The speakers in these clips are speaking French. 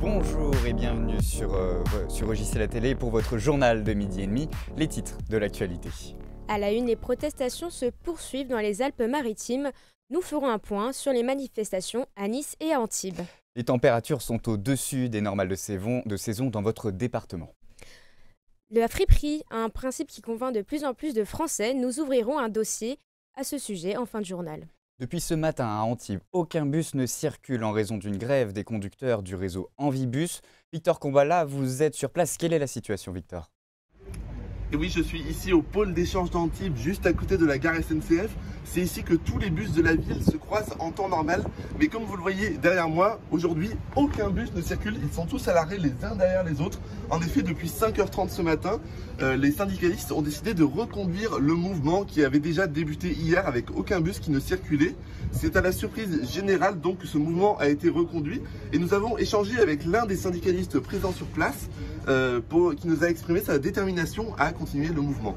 Bonjour et bienvenue sur OJC La Télé pour votre journal de midi et demi, les titres de l'actualité. À la une, les protestations se poursuivent dans les Alpes-Maritimes. Nous ferons un point sur les manifestations à Nice et à Antibes. Les températures sont au-dessus des normales de saison dans votre département. La friperie a un principe qui convainc de plus en plus de Français. Nous ouvrirons un dossier à ce sujet en fin de journal. Depuis ce matin à Antibes, aucun bus ne circule en raison d'une grève des conducteurs du réseau Envibus. Victor Combala, vous êtes sur place. Quelle est la situation, Victor ? Et oui, je suis ici au pôle d'échange d'Antibes, juste à côté de la gare SNCF. C'est ici que tous les bus de la ville se croisent en temps normal. Mais comme vous le voyez derrière moi, aujourd'hui, aucun bus ne circule. Ils sont tous à l'arrêt les uns derrière les autres. En effet, depuis 5h30 ce matin, les syndicalistes ont décidé de reconduire le mouvement qui avait déjà débuté hier avec aucun bus qui ne circulait. C'est à la surprise générale donc que ce mouvement a été reconduit. Et nous avons échangé avec l'un des syndicalistes présents sur place qui nous a exprimé sa détermination à continuer le mouvement.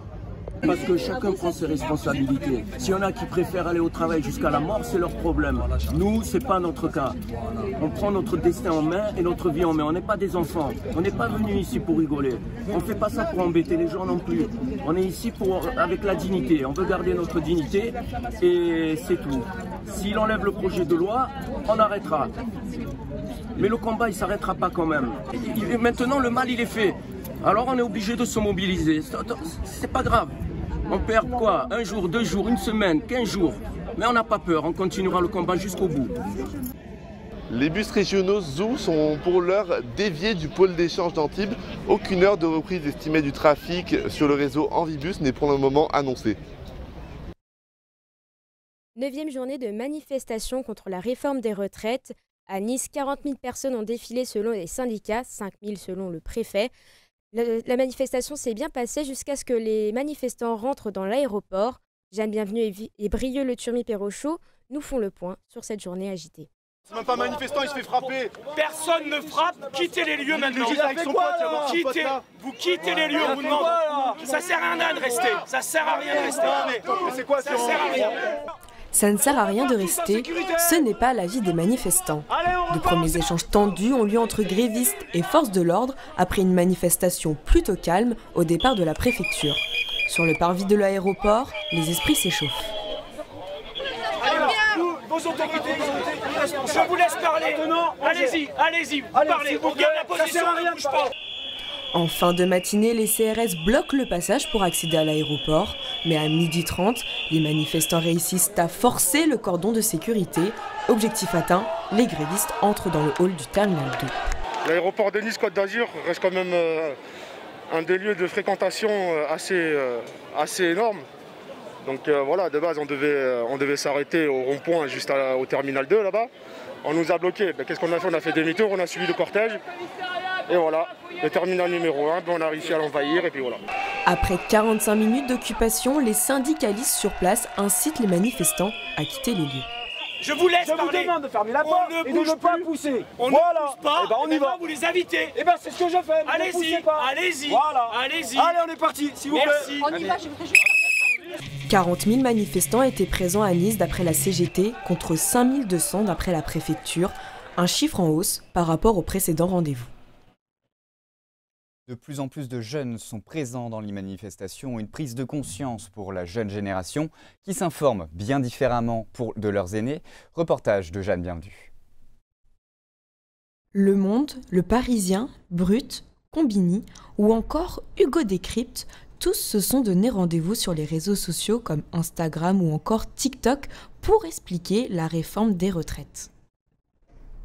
Parce que chacun prend ses responsabilités. S'il y en a qui préfèrent aller au travail jusqu'à la mort, c'est leur problème. Nous, c'est pas notre cas. On prend notre destin en main et notre vie en main. On n'est pas des enfants. On n'est pas venus ici pour rigoler. On fait pas ça pour embêter les gens non plus. On est ici avec la dignité. On veut garder notre dignité et c'est tout. S'il enlève le projet de loi, on arrêtera. Mais le combat, il s'arrêtera pas quand même. Et maintenant, le mal, il est fait. Alors on est obligé de se mobiliser. C'est pas grave. On perd quoi? Un jour, 2 jours, une semaine, 15 jours. Mais on n'a pas peur, on continuera le combat jusqu'au bout. Les bus régionaux ZOO sont pour l'heure déviés du pôle d'échange d'Antibes. Aucune heure de reprise estimée du trafic sur le réseau Envibus n'est pour le moment annoncée. 9e journée de manifestation contre la réforme des retraites. À Nice, 40 000 personnes ont défilé selon les syndicats, 5 000 selon le préfet. La manifestation s'est bien passée jusqu'à ce que les manifestants rentrent dans l'aéroport. Jeanne Bienvenue et Brieux-le-Turmy-Pérochot nous font le point sur cette journée agitée. C'est même pas manifestant, il se fait frapper. Personne ne frappe, quittez les lieux maintenant. Vous quittez les lieux, on vous demande. Ça sert à rien de rester, ça sert à rien de rester. Mais c'est quoi, ça sert à rien. Ça ne sert à rien de rester, ce n'est pas l'avis des manifestants. De premiers échanges tendus ont lieu entre grévistes et forces de l'ordre après une manifestation plutôt calme au départ de la préfecture. Sur le parvis de l'aéroport, les esprits s'échauffent. Vos autorités, je vous laisse parler. Allez-y, parlez. Vous gardez la position, ne bouge pas. En fin de matinée, les CRS bloquent le passage pour accéder à l'aéroport. Mais à 12h30, les manifestants réussissent à forcer le cordon de sécurité. Objectif atteint, les grévistes entrent dans le hall du terminal 2. L'aéroport de Nice-Côte d'Azur reste quand même un des lieux de fréquentation assez énorme. Donc voilà, de base on devait s'arrêter au rond-point juste au terminal 2 là-bas. On nous a bloqués. Qu'est-ce qu'on a fait? On a fait demi-tour, on a suivi le cortège. Et voilà, le terminal numéro 1, on a réussi à l'envahir et puis voilà. Après 45 minutes d'occupation, les syndicalistes sur place incitent les manifestants à quitter les lieux. Je vous laisse parler. Je vous demande de fermer la porte et de ne pas pousser. On ne pousse pas, et ben on y va. Vous les invitez. Et ben c'est ce que je fais, allez-y. Voilà. Allez-y. Allez, on est parti, s'il vous plaît. Merci. On y va, je voudrais juste... 40 000 manifestants étaient présents à Nice d'après la CGT, contre 5 200 d'après la préfecture, un chiffre en hausse par rapport au précédent rendez-vous. De plus en plus de jeunes sont présents dans les manifestations, une prise de conscience pour la jeune génération qui s'informe bien différemment de leurs aînés. Reportage de Jeanne Bienvenue. Le Monde, Le Parisien, Brut, Combini ou encore Hugo Décrypte, tous se sont donné rendez-vous sur les réseaux sociaux comme Instagram ou encore TikTok pour expliquer la réforme des retraites.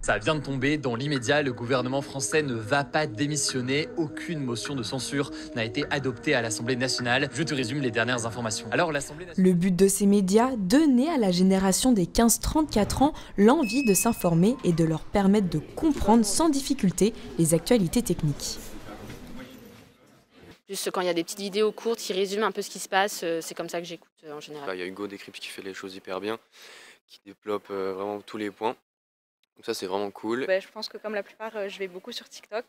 Ça vient de tomber, dans l'immédiat, le gouvernement français ne va pas démissionner. Aucune motion de censure n'a été adoptée à l'Assemblée nationale. Je te résume les dernières informations. Alors, l'Assemblée nationale... Le but de ces médias, donner à la génération des 15-34 ans l'envie de s'informer et de leur permettre de comprendre sans difficulté les actualités techniques. Juste quand il y a des petites vidéos courtes qui résument un peu ce qui se passe, c'est comme ça que j'écoute en général. Il y a Hugo Décrypte qui fait les choses hyper bien, qui développe vraiment tous les points. Donc ça c'est vraiment cool. Je pense que comme la plupart, je vais beaucoup sur TikTok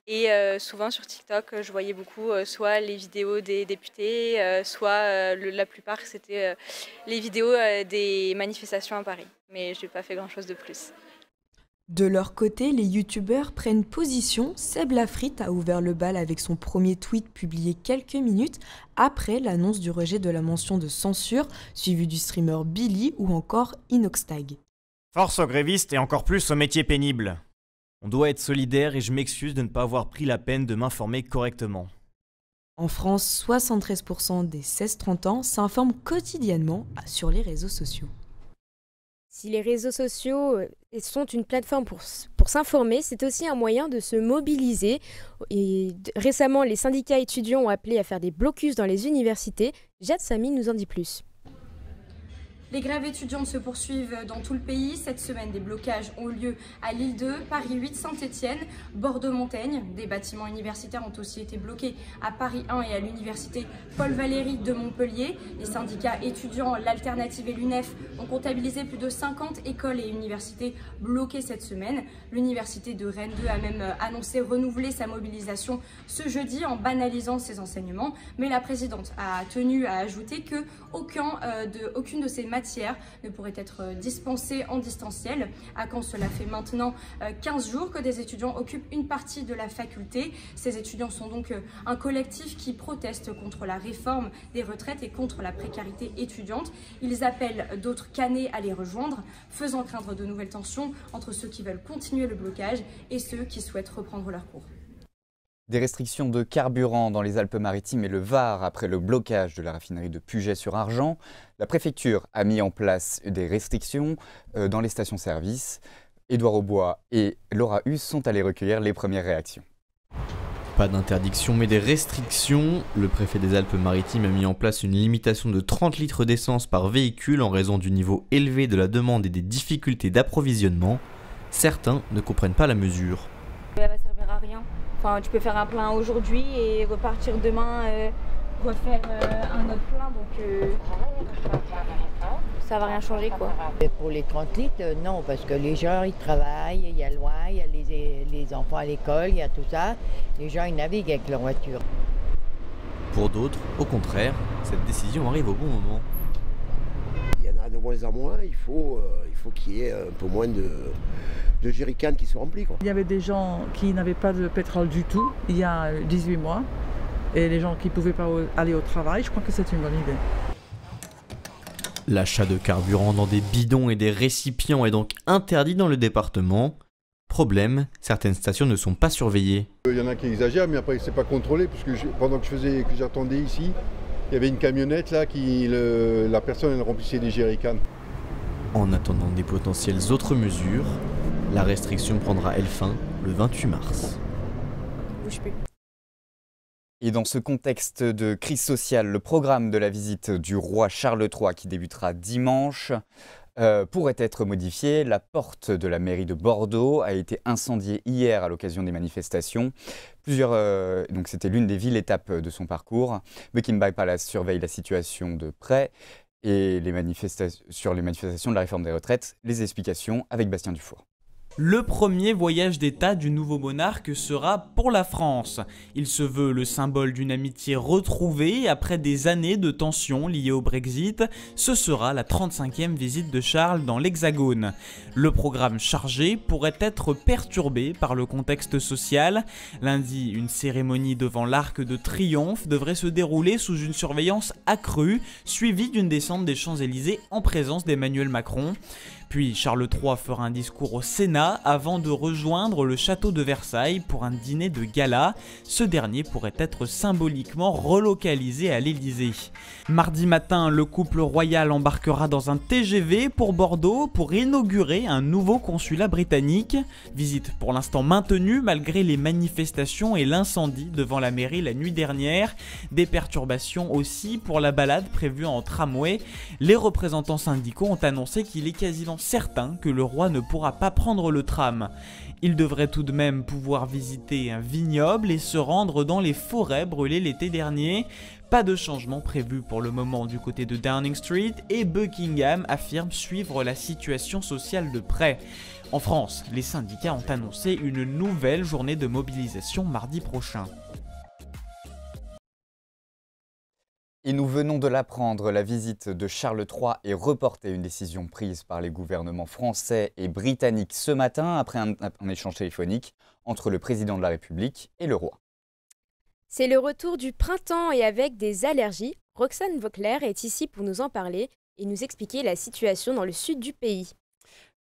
et souvent sur TikTok, je voyais beaucoup soit les vidéos des députés, soit la plupart c'était les vidéos des manifestations à Paris. Mais je n'ai pas fait grand chose de plus. De leur côté, les youtubeurs prennent position. Seb Lafrite a ouvert le bal avec son premier tweet publié quelques minutes après l'annonce du rejet de la mention de censure, suivi du streamer Billy ou encore Inoxtag. Force aux grévistes et encore plus aux métiers pénibles. On doit être solidaire et je m'excuse de ne pas avoir pris la peine de m'informer correctement. En France, 73% des 16-30 ans s'informent quotidiennement sur les réseaux sociaux. Si les réseaux sociaux sont une plateforme pour s'informer, c'est aussi un moyen de se mobiliser. Et récemment, les syndicats étudiants ont appelé à faire des blocus dans les universités. Jade Samy nous en dit plus. Les grèves étudiantes se poursuivent dans tout le pays. Cette semaine, des blocages ont lieu à Lille 2, Paris 8, Saint-Étienne, Bordeaux-Montaigne. Des bâtiments universitaires ont aussi été bloqués à Paris 1 et à l'université Paul Valéry de Montpellier. Les syndicats étudiants, l'Alternative et l'UNEF ont comptabilisé plus de 50 écoles et universités bloquées cette semaine. L'université de Rennes 2 a même annoncé renouveler sa mobilisation ce jeudi en banalisant ses enseignements. Mais la présidente a tenu à ajouter que aucune de ces matières ne pourrait être dispensée en distanciel. À Caen, cela fait maintenant 15 jours que des étudiants occupent une partie de la faculté. Ces étudiants sont donc un collectif qui proteste contre la réforme des retraites et contre la précarité étudiante. Ils appellent d'autres canets à les rejoindre, faisant craindre de nouvelles tensions entre ceux qui veulent continuer le blocage et ceux qui souhaitent reprendre leurs cours. Des restrictions de carburant dans les Alpes-Maritimes et le Var après le blocage de la raffinerie de Puget-sur-Argent. La préfecture a mis en place des restrictions dans les stations-service. Édouard Aubois et Laura Hus sont allés recueillir les premières réactions. Pas d'interdiction mais des restrictions. Le préfet des Alpes-Maritimes a mis en place une limitation de 30 litres d'essence par véhicule en raison du niveau élevé de la demande et des difficultés d'approvisionnement. Certains ne comprennent pas la mesure. Ça va servir à rien. Enfin, tu peux faire un plein aujourd'hui et repartir demain, refaire un autre plein, donc ça va rien changer quoi. Pour les 30 litres, non, parce que les gens ils travaillent, il y a loin, il y a les enfants à l'école, il y a tout ça. Les gens ils naviguent avec leur voiture. Pour d'autres, au contraire, cette décision arrive au bon moment. Il y en a de moins en moins, il faut qu'il y ait un peu moins de jerrycans qui sont remplis, quoi. Il y avait des gens qui n'avaient pas de pétrole du tout il y a 18 mois et les gens qui ne pouvaient pas aller au travail, je crois que c'est une bonne idée. L'achat de carburant dans des bidons et des récipients est donc interdit dans le département. Problème, certaines stations ne sont pas surveillées. Il y en a qui exagèrent mais après c'est pas contrôlé puisque pendant que j'attendais ici, il y avait une camionnette là la personne elle remplissait des jerrycans. En attendant des potentielles autres mesures, la restriction prendra elle fin le 28 mars. Bouge plus. Et dans ce contexte de crise sociale, le programme de la visite du roi Charles III qui débutera dimanche pourrait être modifié. La porte de la mairie de Bordeaux a été incendiée hier à l'occasion des manifestations. Donc c'était l'une des villes-étapes de son parcours. Buckingham Palace surveille la situation de près. Et sur les manifestations de la réforme des retraites, les explications avec Bastien Dufour. Le premier voyage d'État du nouveau monarque sera pour la France. Il se veut le symbole d'une amitié retrouvée après des années de tensions liées au Brexit. Ce sera la 35e visite de Charles dans l'Hexagone. Le programme chargé pourrait être perturbé par le contexte social. Lundi, une cérémonie devant l'Arc de Triomphe devrait se dérouler sous une surveillance accrue, suivie d'une descente des Champs-Élysées en présence d'Emmanuel Macron. Puis Charles III fera un discours au Sénat avant de rejoindre le château de Versailles pour un dîner de gala. Ce dernier pourrait être symboliquement relocalisé à l'Élysée. Mardi matin, le couple royal embarquera dans un TGV pour Bordeaux pour inaugurer un nouveau consulat britannique. Visite pour l'instant maintenue malgré les manifestations et l'incendie devant la mairie la nuit dernière. Des perturbations aussi pour la balade prévue en tramway. Les représentants syndicaux ont annoncé qu'il est quasiment certain que le roi ne pourra pas prendre le tram. Il devrait tout de même pouvoir visiter un vignoble et se rendre dans les forêts brûlées l'été dernier. Pas de changement prévu pour le moment du côté de Downing Street et Buckingham affirme suivre la situation sociale de près. En France, les syndicats ont annoncé une nouvelle journée de mobilisation mardi prochain. Et nous venons de l'apprendre, la visite de Charles III est reportée, une décision prise par les gouvernements français et britanniques ce matin après un échange téléphonique entre le président de la République et le roi. C'est le retour du printemps et avec des allergies. Roxane Vauclair est ici pour nous en parler et nous expliquer la situation dans le sud du pays.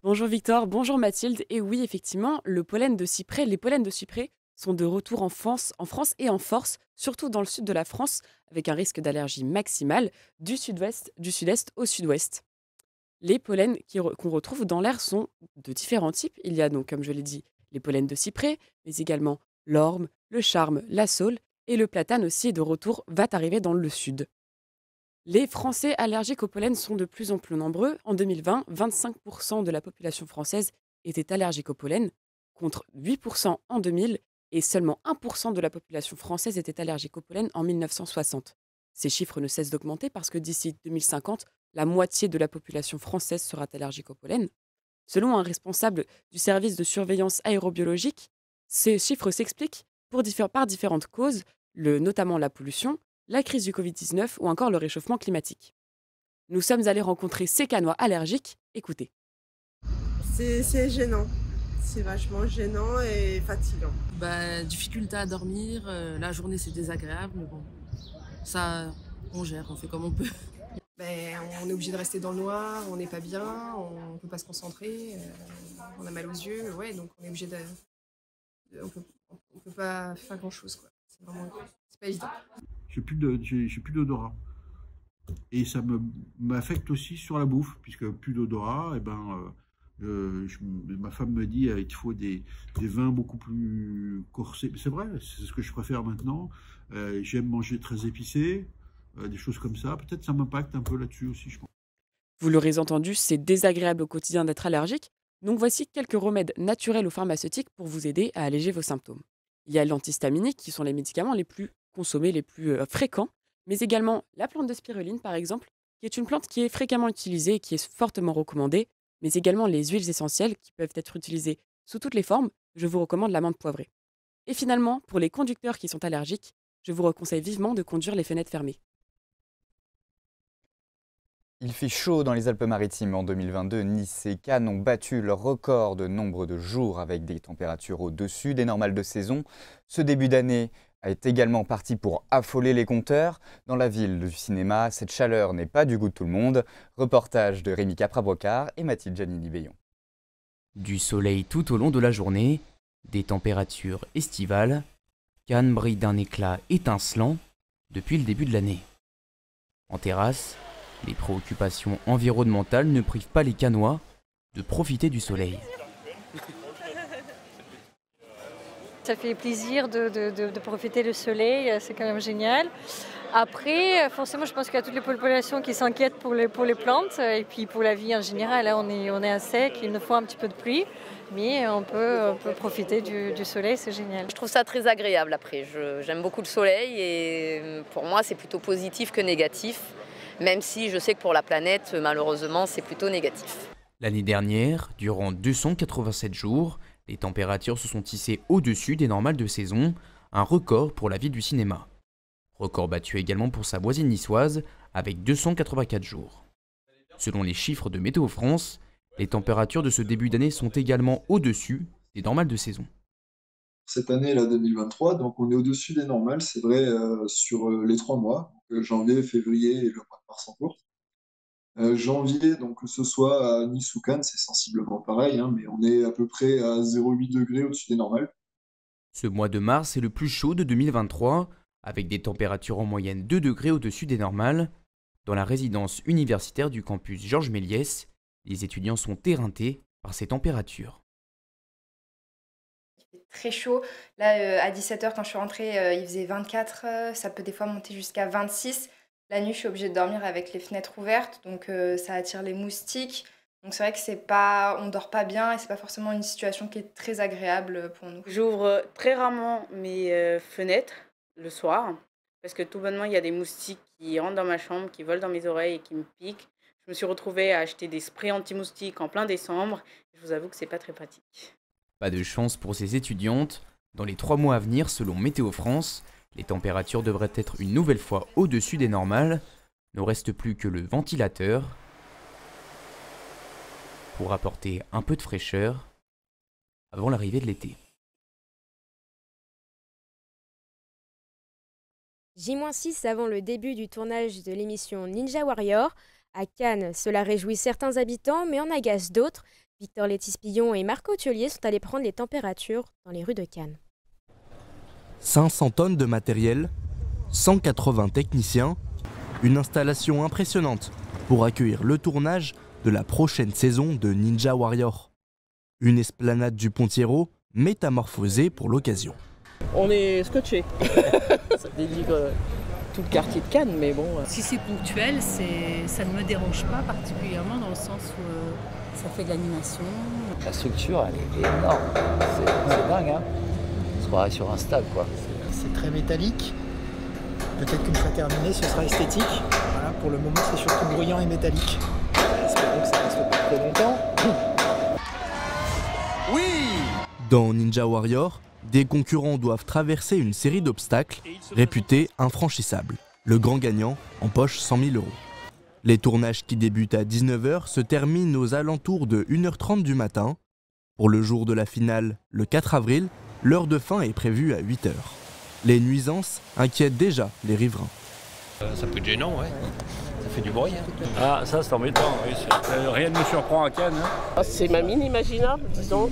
Bonjour Victor, bonjour Mathilde. Et oui, effectivement, les pollens de cyprès sont de retour en France et en force, surtout dans le sud de la France, avec un risque d'allergie maximale du sud-est au sud-ouest. Les pollens qu'on retrouve dans l'air sont de différents types. Il y a donc, comme je l'ai dit, les pollens de cyprès, mais également l'orme, le charme, la saule, et le platane aussi est de retour, va arriver dans le sud. Les Français allergiques au pollen sont de plus en plus nombreux. En 2020, 25% de la population française était allergique au pollen, contre 8% en 2000, et seulement 1% de la population française était allergique au pollen en 1960. Ces chiffres ne cessent d'augmenter parce que d'ici 2050, la moitié de la population française sera allergique au pollen. Selon un responsable du service de surveillance aérobiologique, ces chiffres s'expliquent par différentes causes, notamment la pollution, la crise du Covid-19 ou encore le réchauffement climatique. Nous sommes allés rencontrer ces Canois allergiques. Écoutez. C'est gênant. C'est vachement gênant et fatigant. Difficulté à dormir, la journée c'est désagréable, mais bon, ça on gère, on fait comme on peut. On est obligé de rester dans le noir, on n'est pas bien, on ne peut pas se concentrer, on a mal aux yeux, donc on est obligé de... On peut pas faire grand chose, quoi. C'est pas évident. J'ai plus d'odorat. Et ça m'affecte aussi sur la bouffe, puisque plus d'odorat, ma femme me dit il faut des vins beaucoup plus corsés. C'est vrai, c'est ce que je préfère maintenant. J'aime manger très épicé, des choses comme ça. Peut-être ça m'impacte un peu là-dessus aussi, je pense. Vous l'aurez entendu, c'est désagréable au quotidien d'être allergique. Donc voici quelques remèdes naturels ou pharmaceutiques pour vous aider à alléger vos symptômes. Il y a l'antihistaminique, qui sont les médicaments les plus consommés, les plus fréquents, mais également la plante de spiruline, par exemple, qui est une plante qui est fréquemment utilisée et qui est fortement recommandée, mais également les huiles essentielles qui peuvent être utilisées sous toutes les formes. Je vous recommande la menthe poivrée. Et finalement, pour les conducteurs qui sont allergiques, je vous conseille vivement de conduire les fenêtres fermées. Il fait chaud dans les Alpes-Maritimes en 2022. Nice et Cannes ont battu leur record de nombre de jours avec des températures au-dessus des normales de saison. Ce début d'année est également parti pour affoler les compteurs. Dans la ville du cinéma, cette chaleur n'est pas du goût de tout le monde. Reportage de Rémi Capra-Brocard et Mathilde Giannini-Veillon. Du soleil tout au long de la journée, des températures estivales, Cannes brille d'un éclat étincelant depuis le début de l'année. En terrasse, les préoccupations environnementales ne privent pas les Canois de profiter du soleil. Ça fait plaisir de profiter du soleil, c'est quand même génial. Après, forcément, je pense qu'il y a toutes les populations qui s'inquiètent pour les plantes et puis pour la vie en général. Là, on est à sec, il nous faut un petit peu de pluie, mais on peut profiter du soleil, c'est génial. Je trouve ça très agréable après. J'aime beaucoup le soleil et pour moi, c'est plutôt positif que négatif. Même si je sais que pour la planète, malheureusement, c'est plutôt négatif. L'année dernière, durant 287 jours, les températures se sont hissées au-dessus des normales de saison, un record pour la ville du cinéma. Record battu également pour sa voisine niçoise, avec 284 jours. Selon les chiffres de Météo France, les températures de ce début d'année sont également au-dessus des normales de saison. Cette année, là, 2023, donc on est au-dessus des normales, c'est vrai, sur les 3 mois, janvier, février et le mois de mars en cours. Janvier, donc que ce soit à Nice ou Cannes, c'est sensiblement pareil, mais on est à peu près à 0,8 degrés au-dessus des normales. Ce mois de mars est le plus chaud de 2023, avec des températures en moyenne 2 degrés au-dessus des normales. Dans la résidence universitaire du campus Georges Méliès, les étudiants sont éreintés par ces températures. Très chaud. Là, à 17h, quand je suis rentrée, il faisait 24, ça peut des fois monter jusqu'à 26. La nuit, je suis obligée de dormir avec les fenêtres ouvertes, donc ça attire les moustiques. Donc c'est vrai que on dort pas bien et c'est pas forcément une situation qui est très agréable pour nous. J'ouvre très rarement mes fenêtres le soir, parce que tout bonnement, il y a des moustiques qui rentrent dans ma chambre, qui volent dans mes oreilles et qui me piquent. Je me suis retrouvée à acheter des sprays anti-moustiques en plein décembre. Je vous avoue que c'est pas très pratique. Pas de chance pour ces étudiantes. Dans les 3 mois à venir, selon Météo France, Les températures devraient être une nouvelle fois au-dessus des normales. Ne reste plus que le ventilateur pour apporter un peu de fraîcheur avant l'arrivée de l'été. J-6 avant le début du tournage de l'émission Ninja Warrior. À Cannes, cela réjouit certains habitants, mais en agace d'autres. Victor Létis-Pillon et Marco Thiollier sont allés prendre les températures dans les rues de Cannes. 500 tonnes de matériel, 180 techniciens, une installation impressionnante pour accueillir le tournage de la prochaine saison de Ninja Warrior. Une esplanade du Pontiero métamorphosée pour l'occasion. On est scotché. Ça délivre tout le quartier de Cannes, mais bon. Si c'est ponctuel, ça ne me dérange pas particulièrement dans le sens où ça fait de l'animation. La structure, elle est énorme. C'est dingue, hein. On se croirait sur un stade, quoi. C'est très métallique. Peut-être qu'une fois terminé, ce sera esthétique. Voilà, pour le moment, c'est surtout bruyant et métallique. Espérons que ça reste pas trop longtemps. Oui! Dans Ninja Warrior, des concurrents doivent traverser une série d'obstacles réputés infranchissables. Le grand gagnant empoche 100 000 €. Les tournages qui débutent à 19 h se terminent aux alentours de 1h30 du matin. Pour le jour de la finale, le 4 avril, l'heure de fin est prévue à 8 h. Les nuisances inquiètent déjà les riverains. Ça peut être gênant, ouais. Ça fait du bruit. Hein. Ah, ça c'est embêtant, oui. Rien ne me surprend à Cannes. Hein. C'est ma mine imaginable, disons,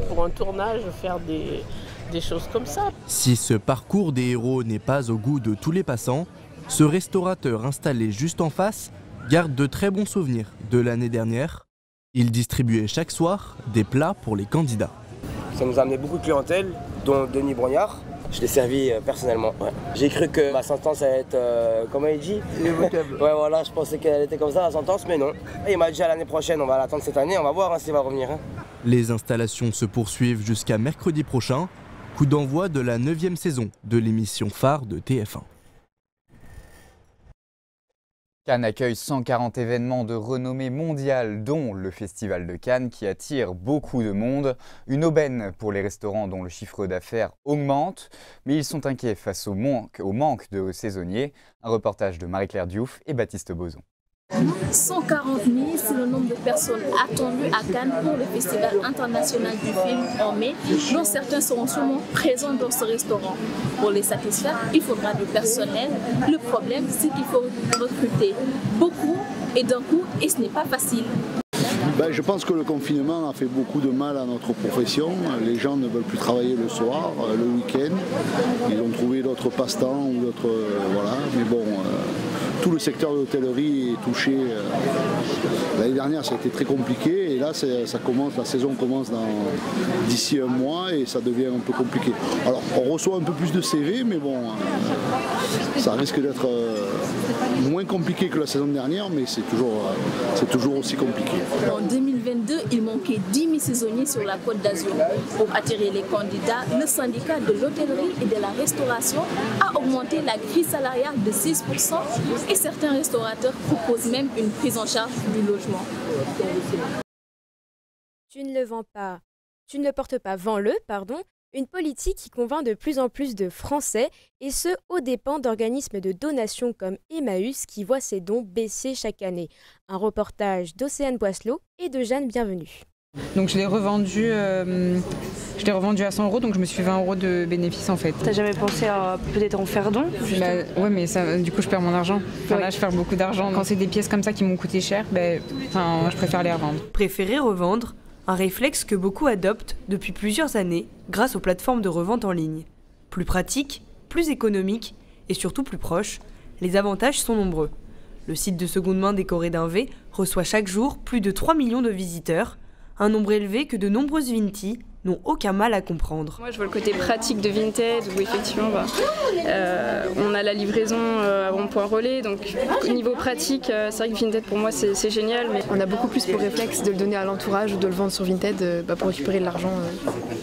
pour un tournage, faire des choses comme ça. Si ce parcours des héros n'est pas au goût de tous les passants, ce restaurateur installé juste en face garde de très bons souvenirs de l'année dernière. Il distribuait chaque soir des plats pour les candidats. Ça nous a amené beaucoup de clientèle, dont Denis Brognard. Je l'ai servi personnellement. Ouais. J'ai cru que ma sentence allait être, comment il dit, irrévocable. Ouais, voilà, je pensais qu'elle était comme ça, la sentence, mais non. Et il m'a dit à l'année prochaine, on va l'attendre cette année, on va voir s'il va revenir. Hein. Les installations se poursuivent jusqu'à mercredi prochain, coup d'envoi de la 9e saison de l'émission phare de TF1. Cannes accueille 140 événements de renommée mondiale, dont le Festival de Cannes qui attire beaucoup de monde. Une aubaine pour les restaurants dont le chiffre d'affaires augmente, mais ils sont inquiets face au manque de saisonniers. Un reportage de Marie-Claire Diouf et Baptiste Bozon. 140 000, c'est le nombre de personnes attendues à Cannes pour le Festival international du film en mai, dont certains seront sûrement présents dans ce restaurant. Pour les satisfaire, il faudra du personnel. Le problème, c'est qu'il faut recruter beaucoup et d'un coup, et ce n'est pas facile. Je pense que le confinement a fait beaucoup de mal à notre profession. Les gens ne veulent plus travailler le soir, le week-end. Ils ont trouvé d'autres passe-temps ou d'autres... voilà. Mais bon, tout le secteur de l'hôtellerie est touché. L'année dernière, ça a été très compliqué. Et là, ça commence, la saison commence d'ici un mois et ça devient un peu compliqué. Alors, on reçoit un peu plus de CV, mais bon, ça risque d'être moins compliqué que la saison dernière, mais c'est toujours aussi compliqué. En 2022, il manquait 10 000 saisonniers sur la Côte d'Azur. Pour attirer les candidats, le syndicat de l'hôtellerie et de la restauration a augmenté la grille salariale de 6% et certains restaurateurs proposent même une prise en charge du logement. Tu ne le portes pas, vends-le, pardon. Une politique qui convainc de plus en plus de Français, et ce, aux dépens d'organismes de donation comme Emmaüs qui voit ses dons baisser chaque année. Un reportage d'Océane Boisselot et de Jeanne Bienvenue. Donc je l'ai revendu à 100 €, donc je me suis fait 20 € de bénéfice en fait. T'as jamais pensé à peut-être en faire don? Ouais, mais ça, du coup je perds mon argent. Enfin, là je perds beaucoup d'argent. Quand c'est des pièces comme ça qui m'ont coûté cher, je préfère les revendre. Préférer revendre, un réflexe que beaucoup adoptent depuis plusieurs années grâce aux plateformes de revente en ligne. Plus pratique, plus économique et surtout plus proche, les avantages sont nombreux. Le site de seconde main décoré d'un V reçoit chaque jour plus de 3 millions de visiteurs, un nombre élevé que de nombreuses Vinti n'ont aucun mal à comprendre. Moi je vois le côté pratique de Vinted où effectivement on a la livraison avant point relais, donc au niveau pratique c'est vrai que Vinted pour moi c'est génial, mais on a beaucoup plus pour réflexe de le donner à l'entourage ou de le vendre sur Vinted pour récupérer de l'argent,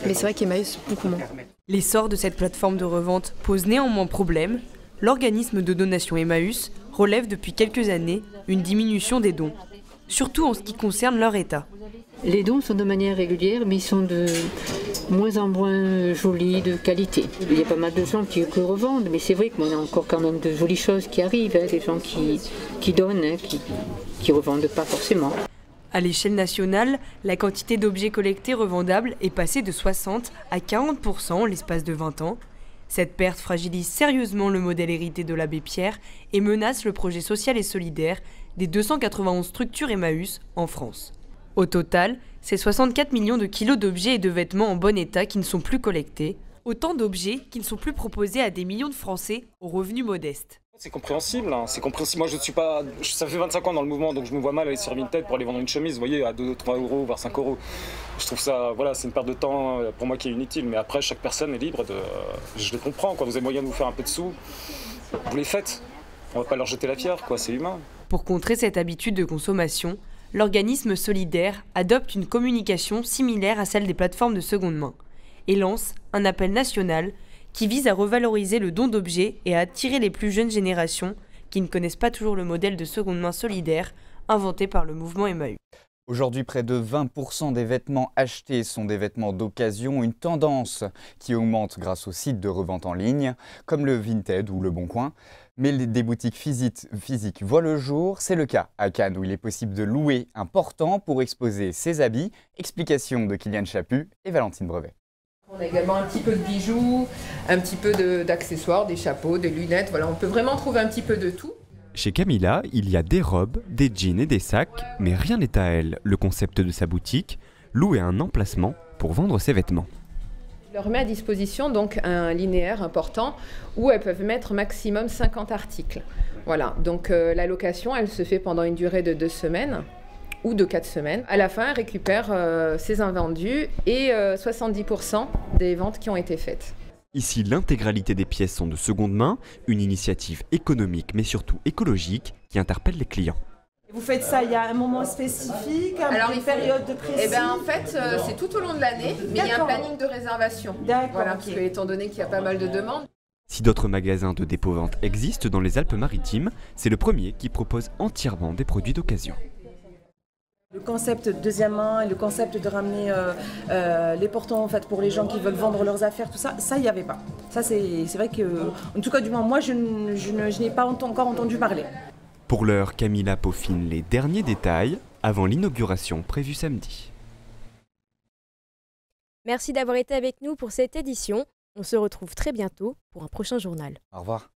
mais c'est vrai qu'Emmaüs beaucoup moins. L'essor de cette plateforme de revente pose néanmoins problème. L'organisme de donation Emmaüs relève depuis quelques années une diminution des dons. surtout en ce qui concerne leur état. Les dons sont de manière régulière, mais ils sont de moins en moins jolis, de qualité. Il y a pas mal de gens qui revendent, mais c'est vrai qu'il y a encore quand même de jolies choses qui arrivent, hein, des gens qui donnent, hein, qui revendent pas forcément. À l'échelle nationale, la quantité d'objets collectés revendables est passée de 60 à 40% en l'espace de 20 ans. Cette perte fragilise sérieusement le modèle hérité de l'abbé Pierre et menace le projet social et solidaire des 291 structures Emmaüs en France. Au total, c'est 64 millions de kilos d'objets et de vêtements en bon état qui ne sont plus collectés, autant d'objets qui ne sont plus proposés à des millions de Français aux revenus modestes. C'est compréhensible, hein. C'est compréhensible. Moi, je suis pas. Ça fait 25 ans dans le mouvement, donc je me vois mal aller sur Vinted pour aller vendre une chemise, vous voyez, à 2, 3 euros, voire 5 euros. Je trouve ça, voilà, c'est une perte de temps pour moi qui est inutile. Mais après, chaque personne est libre de. Je les comprends, quand vous avez moyen de vous faire un peu de sous, vous les faites. On va pas leur jeter la pierre, quoi, c'est humain. Pour contrer cette habitude de consommation, l'organisme Solidaire adopte une communication similaire à celle des plateformes de seconde main et lance un appel national qui vise à revaloriser le don d'objets et à attirer les plus jeunes générations qui ne connaissent pas toujours le modèle de seconde main solidaire inventé par le mouvement Emmaüs. Aujourd'hui, près de 20% des vêtements achetés sont des vêtements d'occasion, une tendance qui augmente grâce aux sites de revente en ligne, comme le Vinted ou le Bon Coin. Mais des boutiques physiques voient le jour. C'est le cas à Cannes, où il est possible de louer un portant pour exposer ses habits. Explication de Kylian Chaput et Valentine Brevet. On a également un petit peu de bijoux, un petit peu d'accessoires, des chapeaux, des lunettes. Voilà, on peut vraiment trouver un petit peu de tout. Chez Camilla, il y a des robes, des jeans et des sacs, mais rien n'est à elle. Le concept de sa boutique, louer un emplacement pour vendre ses vêtements. Je leur mets à disposition donc un linéaire important où elles peuvent mettre maximum 50 articles. Voilà, donc la location, elle se fait pendant une durée de 2 semaines ou de 4 semaines. À la fin, elle récupère ses invendus et 70% des ventes qui ont été faites. Ici, l'intégralité des pièces sont de seconde main, une initiative économique mais surtout écologique qui interpelle les clients. Vous faites ça, il y a un moment spécifique, une période de précis? Eh bien, en fait, c'est tout au long de l'année, mais il y a un planning de réservation. D'accord. Voilà, parce que, étant donné qu'il y a pas mal de demandes. Si d'autres magasins de dépôt-vente existent dans les Alpes-Maritimes, c'est le premier qui propose entièrement des produits d'occasion. Le concept deuxième main et le concept de ramener les portants en fait, pour les gens qui veulent vendre leurs affaires, tout ça, il n'y avait pas. Ça, c'est vrai que, en tout cas, du moins, moi, je n'ai pas encore entendu parler. Pour l'heure, Camilla peaufine les derniers détails avant l'inauguration prévue samedi. Merci d'avoir été avec nous pour cette édition. On se retrouve très bientôt pour un prochain journal. Au revoir.